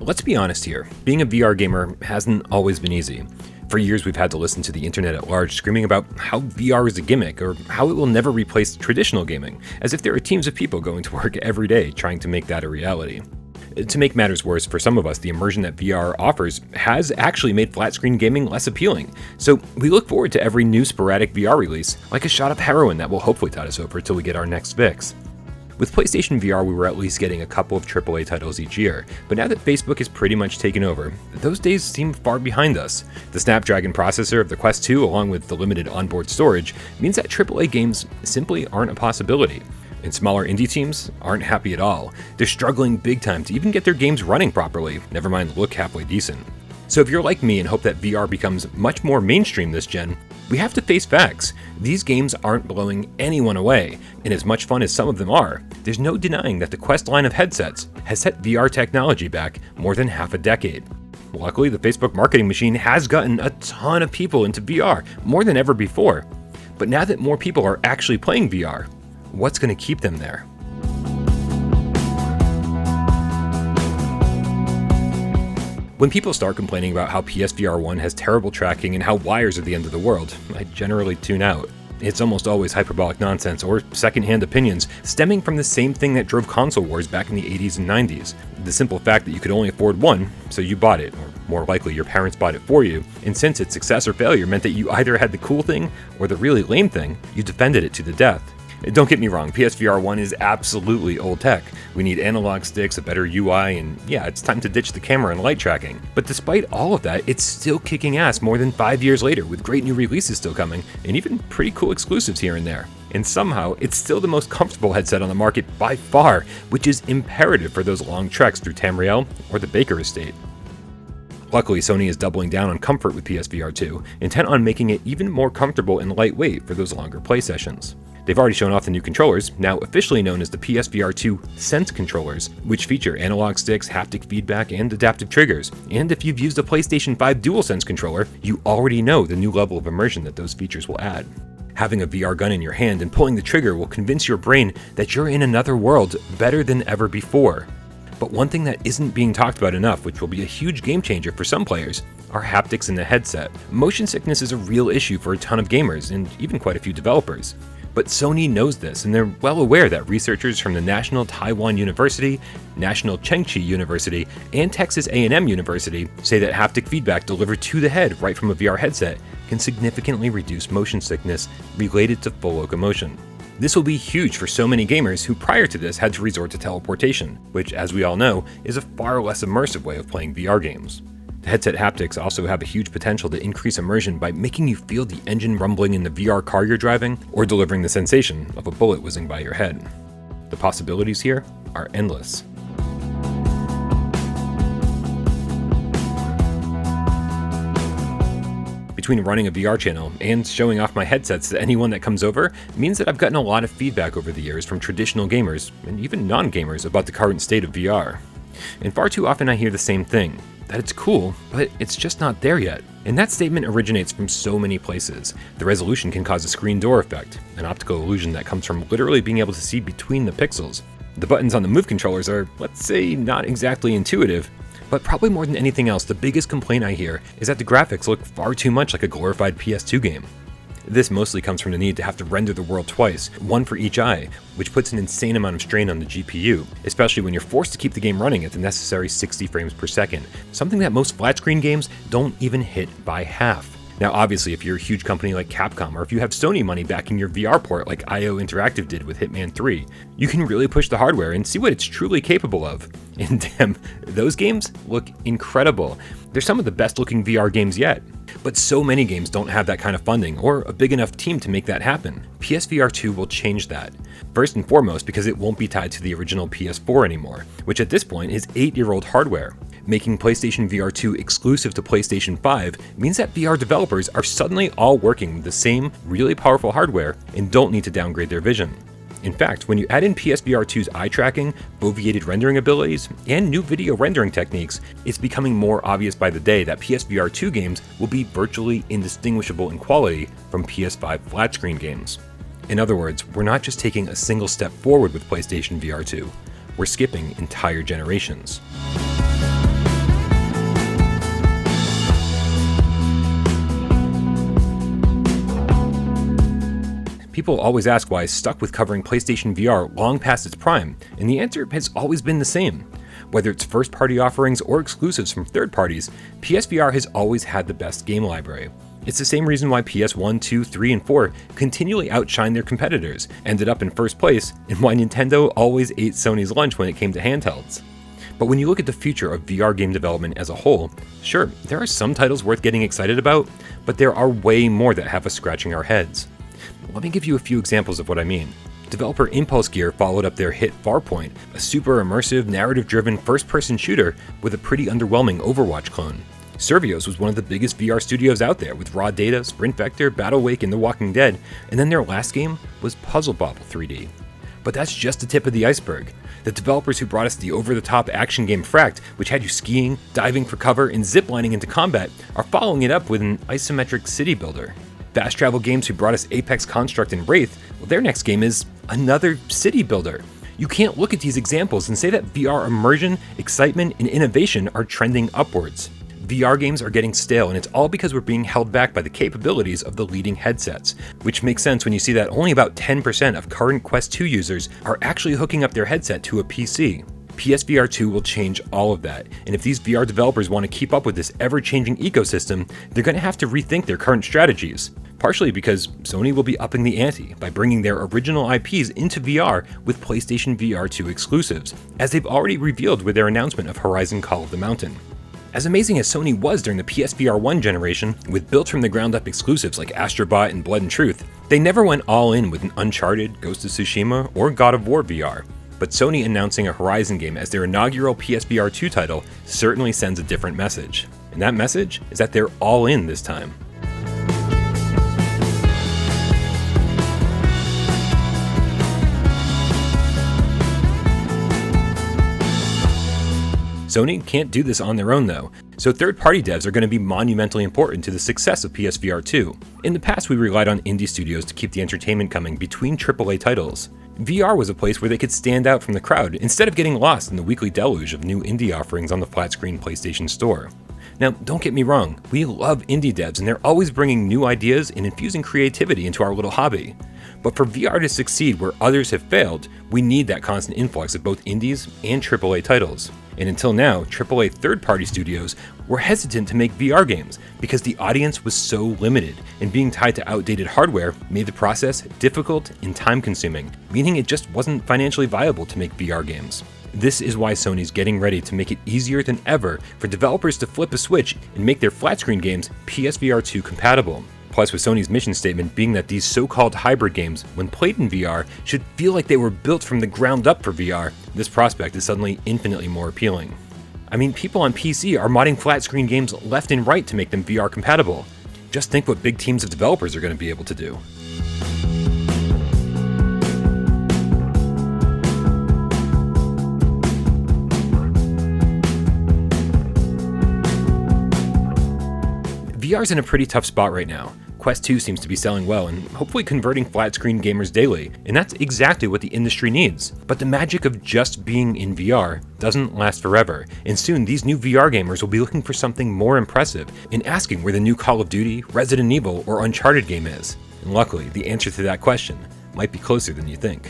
Let's be honest here, being a VR gamer hasn't always been easy. For years we've had to listen to the internet at large screaming about how VR is a gimmick or how it will never replace traditional gaming, as if there are teams of people going to work every day trying to make that a reality. To make matters worse, for some of us, the immersion that VR offers has actually made flat-screen gaming less appealing. So we look forward to every new sporadic VR release, like a shot of heroin that will hopefully tide us over till we get our next fix. With PlayStation VR, we were at least getting a couple of AAA titles each year, but now that Facebook is pretty much taken over, those days seem far behind us. The Snapdragon processor of the Quest 2, along with the limited onboard storage, means that AAA games simply aren't a possibility. And smaller indie teams aren't happy at all. They're struggling big time to even get their games running properly, never mind look halfway decent. So if you're like me and hope that VR becomes much more mainstream this gen, we have to face facts. These games aren't blowing anyone away, and as much fun as some of them are, there's no denying that the Quest line of headsets has set VR technology back more than half a decade. Luckily, the Facebook marketing machine has gotten a ton of people into VR, more than ever before. But now that more people are actually playing VR, what's going to keep them there? When people start complaining about how PSVR1 has terrible tracking and how wires are the end of the world, I generally tune out. It's almost always hyperbolic nonsense or secondhand opinions stemming from the same thing that drove console wars back in the 80s and 90s. The simple fact that you could only afford one, so you bought it, or more likely your parents bought it for you, and since its success or failure meant that you either had the cool thing or the really lame thing, you defended it to the death. Don't get me wrong, PSVR1 is absolutely old tech. We need analog sticks, a better UI, and yeah, it's time to ditch the camera and light tracking. But despite all of that, it's still kicking ass more than 5 years later, with great new releases still coming, and even pretty cool exclusives here and there. And somehow, it's still the most comfortable headset on the market by far, which is imperative for those long treks through Tamriel or the Baker Estate. Luckily, Sony is doubling down on comfort with PSVR2, intent on making it even more comfortable and lightweight for those longer play sessions. They've already shown off the new controllers, now officially known as the PSVR2 Sense controllers, which feature analog sticks, haptic feedback, and adaptive triggers. And if you've used a PlayStation 5 DualSense controller, you already know the new level of immersion that those features will add. Having a VR gun in your hand and pulling the trigger will convince your brain that you're in another world better than ever before. But one thing that isn't being talked about enough, which will be a huge game changer for some players, are haptics in the headset. Motion sickness is a real issue for a ton of gamers, and even quite a few developers. But Sony knows this, and they're well aware that researchers from the National Taiwan University, National Chengchi University, and Texas A&M University say that haptic feedback delivered to the head right from a VR headset can significantly reduce motion sickness related to full locomotion. This will be huge for so many gamers who prior to this had to resort to teleportation, which, as we all know, is a far less immersive way of playing VR games. The headset haptics also have a huge potential to increase immersion by making you feel the engine rumbling in the VR car you're driving, or delivering the sensation of a bullet whizzing by your head. The possibilities here are endless. Between running a VR channel and showing off my headsets to anyone that comes over means that I've gotten a lot of feedback over the years from traditional gamers, and even non-gamers, about the current state of VR. And far too often I hear the same thing, that it's cool, but it's just not there yet. And that statement originates from so many places. The resolution can cause a screen door effect, an optical illusion that comes from literally being able to see between the pixels. The buttons on the Move controllers are, let's say, not exactly intuitive, but probably more than anything else, the biggest complaint I hear is that the graphics look far too much like a glorified PS2 game. This mostly comes from the need to have to render the world twice, one for each eye, which puts an insane amount of strain on the GPU, especially when you're forced to keep the game running at the necessary 60 frames per second, something that most flat-screen games don't even hit by half. Now obviously, if you're a huge company like Capcom, or if you have Sony money backing your VR port like IO Interactive did with Hitman 3, you can really push the hardware and see what it's truly capable of. And damn, those games look incredible. They're some of the best looking VR games yet. But so many games don't have that kind of funding or a big enough team to make that happen. PSVR2 will change that. First and foremost because it won't be tied to the original PS4 anymore, which at this point is 8-year-old hardware. Making PlayStation VR2 exclusive to PlayStation 5 means that VR developers are suddenly all working with the same really powerful hardware and don't need to downgrade their vision. In fact, when you add in PSVR2's eye tracking, foveated rendering abilities, and new video rendering techniques, it's becoming more obvious by the day that PSVR2 games will be virtually indistinguishable in quality from PS5 flat-screen games. In other words, we're not just taking a single step forward with PlayStation VR2, we're skipping entire generations. People always ask why I stuck with covering PlayStation VR long past its prime, and the answer has always been the same. Whether it's first-party offerings or exclusives from third parties, PSVR has always had the best game library. It's the same reason why PS1, 2, 3, and 4 continually outshine their competitors, ended up in first place, and why Nintendo always ate Sony's lunch when it came to handhelds. But when you look at the future of VR game development as a whole, sure, there are some titles worth getting excited about, but there are way more that have us scratching our heads. Let me give you a few examples of what I mean. Developer Impulse Gear followed up their hit Farpoint, a super immersive, narrative-driven first-person shooter with a pretty underwhelming Overwatch clone. Survios was one of the biggest VR studios out there with Raw Data, Sprint Vector, Battle Wake, and The Walking Dead, and then their last game was Puzzle Bobble 3D. But that's just the tip of the iceberg. The developers who brought us the over-the-top action game Fract, which had you skiing, diving for cover, and ziplining into combat, are following it up with an isometric city builder. Fast Travel Games who brought us Apex Construct and Wraith, well, their next game is another city builder. You can't look at these examples and say that VR immersion, excitement, and innovation are trending upwards. VR games are getting stale, and it's all because we're being held back by the capabilities of the leading headsets, which makes sense when you see that only about 10% of current Quest 2 users are actually hooking up their headset to a PC. PSVR2 will change all of that, and if these VR developers want to keep up with this ever-changing ecosystem, they're going to have to rethink their current strategies. Partially because Sony will be upping the ante by bringing their original IPs into VR with PlayStation VR2 exclusives, as they've already revealed with their announcement of Horizon Call of the Mountain. As amazing as Sony was during the PSVR1 generation, with built-from-the-ground-up exclusives like Astrobot and Blood and Truth, they never went all in with an Uncharted, Ghost of Tsushima, or God of War VR. But Sony announcing a Horizon game as their inaugural PSVR2 title certainly sends a different message. And that message is that they're all in this time. Sony can't do this on their own though, so third-party devs are going to be monumentally important to the success of PSVR2. In the past, we relied on indie studios to keep the entertainment coming between AAA titles. VR was a place where they could stand out from the crowd instead of getting lost in the weekly deluge of new indie offerings on the flat-screen PlayStation Store. Now, don't get me wrong, we love indie devs and they're always bringing new ideas and infusing creativity into our little hobby. But for VR to succeed where others have failed, we need that constant influx of both indies and AAA titles. And until now, AAA third-party studios were hesitant to make VR games because the audience was so limited, and being tied to outdated hardware made the process difficult and time-consuming, meaning it just wasn't financially viable to make VR games. This is why Sony's getting ready to make it easier than ever for developers to flip a switch and make their flat-screen games PSVR2 compatible. Plus, with Sony's mission statement being that these so-called hybrid games, when played in VR, should feel like they were built from the ground up for VR, this prospect is suddenly infinitely more appealing. I mean, people on PC are modding flat-screen games left and right to make them VR compatible. Just think what big teams of developers are going to be able to do. VR's in a pretty tough spot right now. Quest 2 seems to be selling well and hopefully converting flat-screen gamers daily, and that's exactly what the industry needs. But the magic of just being in VR doesn't last forever, and soon these new VR gamers will be looking for something more impressive and asking where the new Call of Duty, Resident Evil, or Uncharted game is. And luckily, the answer to that question might be closer than you think.